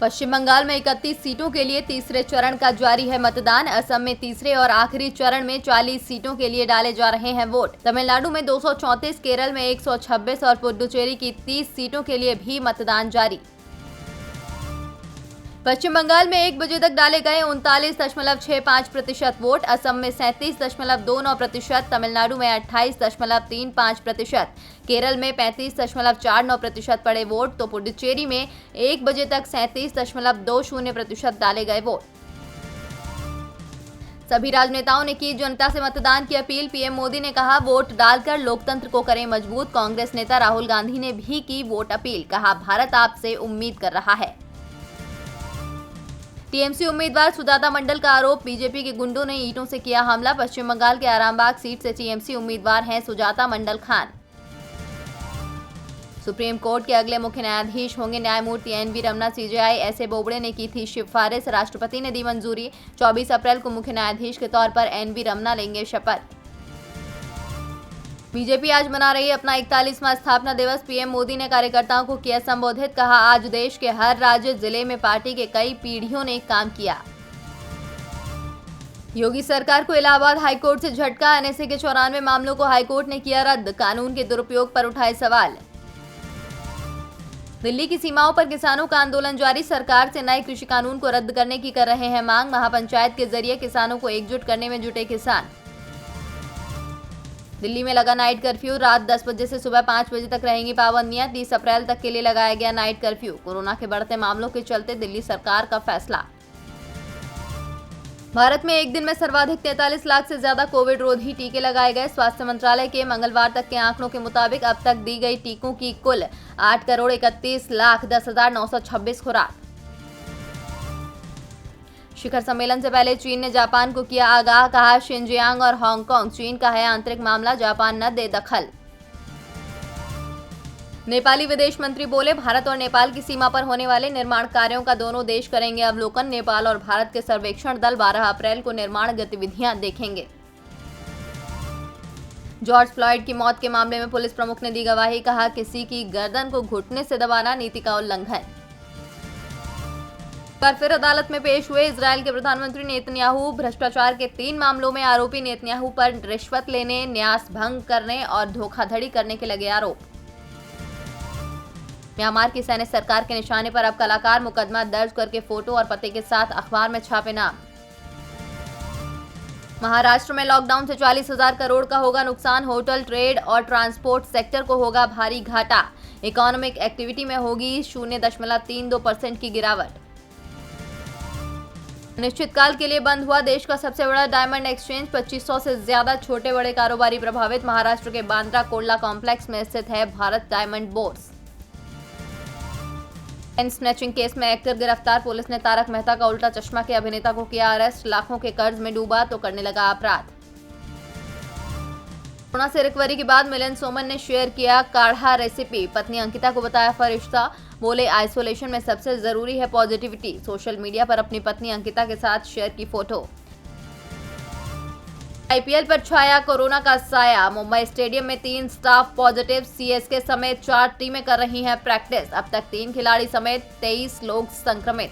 पश्चिम बंगाल में 31 सीटों के लिए तीसरे चरण का जारी है मतदान। असम में तीसरे और आखिरी चरण में 40 सीटों के लिए डाले जा रहे हैं वोट। तमिलनाडु में 234, केरल में 126 और पुडुचेरी की 30 सीटों के लिए भी मतदान जारी। पश्चिम बंगाल में 1 बजे तक डाले गए 39.65% वोट। असम में 37.29%, तमिलनाडु में 28.35%, केरल में 35.49% पड़े वोट, तो पुडुचेरी में 1 बजे तक 37.20% डाले गए वोट। सभी राजनेताओं ने की जनता से मतदान की अपील। पीएम मोदी ने कहा, वोट डालकर लोकतंत्र को करें मजबूत। कांग्रेस नेता राहुल गांधी ने भी की वोट अपील। कहा, भारत आपसे उम्मीद कर रहा है। टीएमसी उम्मीदवार सुजाता मंडल का आरोप, बीजेपी के गुंडों ने ईंटों से किया हमला। पश्चिम बंगाल के आरामबाग सीट से टीएमसी उम्मीदवार हैं सुजाता मंडल खान। सुप्रीम कोर्ट के अगले मुख्य न्यायाधीश होंगे न्यायमूर्ति एनवी रमना। सीजेआई एसए बोबड़े ने की थी सिफारिश, राष्ट्रपति ने दी मंजूरी। 24 अप्रैल को मुख्य न्यायाधीश के तौर पर एनवी रमना लेंगे शपथ। बीजेपी आज मना रही है अपना 41वां स्थापना दिवस। पीएम मोदी ने कार्यकर्ताओं को किया संबोधित। कहा, आज देश के हर राज्य जिले में पार्टी के कई पीढ़ियों ने काम किया। योगी सरकार को इलाहाबाद हाईकोर्ट से झटका। एनएसए के 94 मामलों को हाईकोर्ट ने किया रद्द। कानून के दुरुपयोग पर उठाए सवाल। दिल्ली की सीमाओं पर किसानों का आंदोलन जारी। सरकार से नए कृषि कानून को रद्द करने की कर रहे हैं मांग। महापंचायत के जरिए किसानों को एकजुट करने में जुटे किसान। दिल्ली में लगा नाइट कर्फ्यू। रात 10 बजे से सुबह 5 बजे तक रहेंगी पाबंदियां। 30 अप्रैल तक के लिए लगाया गया नाइट कर्फ्यू। कोरोना के बढ़ते मामलों के चलते दिल्ली सरकार का फैसला। भारत में एक दिन में सर्वाधिक 43 लाख से ज्यादा कोविड रोधी टीके लगाए गए। स्वास्थ्य मंत्रालय के मंगलवार तक के आंकड़ों के मुताबिक अब तक दी गई टीकों की कुल 8,31,10,926 खुराक। शिखर सम्मेलन से पहले चीन ने जापान को किया आगाह। कहा, शिनजियांग और हांगकांग चीन का है आंतरिक मामला, जापान न दे दखल। नेपाली विदेश मंत्री बोले, भारत और नेपाल की सीमा पर होने वाले निर्माण कार्यों का दोनों देश करेंगे अवलोकन। नेपाल और भारत के सर्वेक्षण दल 12 अप्रैल को निर्माण गतिविधियां देखेंगे। जॉर्ज फ्लॉयड की मौत के मामले में पुलिस प्रमुख ने दी गवाही। कहा, किसी की गर्दन को घुटने से दबाना नीति का उल्लंघन। पर फिर अदालत में पेश हुए इजरायल के प्रधानमंत्री नेतन्याहू। भ्रष्टाचार के 3 मामलों में आरोपी नेतन्याहू पर रिश्वत लेने, न्यास भंग करने और धोखाधड़ी करने के लगे आरोप। म्यांमार की सैन्य सरकार के निशाने पर अब कलाकार मुकदमा दर्ज करके फोटो और पते के साथ अखबार में छापे नाम। महाराष्ट्र में लॉकडाउन से 40,000 करोड़ का होगा नुकसान। होटल, ट्रेड और ट्रांसपोर्ट सेक्टर को होगा भारी घाटा। इकोनॉमिक एक्टिविटी में होगी 0.32% की गिरावट। निश्चित काल के लिए बंद हुआ देश का सबसे बड़ा डायमंड एक्सचेंज। 2500 से ज्यादा छोटे बड़े कारोबारी प्रभावित। महाराष्ट्र के बांद्रा कोल्ला कॉम्प्लेक्स में स्थित है Bharat Diamond Bourse. Chain snatching case में एक्टर गिरफ्तार। पुलिस ने तारक मेहता का उल्टा चश्मा के अभिनेता को किया अरेस्ट। लाखों के कर्ज में डूबा तो करने लगा अपराध। कोरोना से रिकवरी के बाद मिलिंद सोमन ने शेयर किया काढ़ा रेसिपी। पत्नी अंकिता को बताया फरिश्ता। बोले, आइसोलेशन में सबसे जरूरी है पॉजिटिविटी। सोशल मीडिया पर अपनी पत्नी अंकिता के साथ शेयर की फोटो। आईपीएल पर छाया कोरोना का साया। मुंबई स्टेडियम में 3 स्टाफ पॉजिटिव। सीएसके समेत 4 टीमें कर रही हैं प्रैक्टिस। अब तक 3 खिलाड़ी समेत 23 लोग संक्रमित।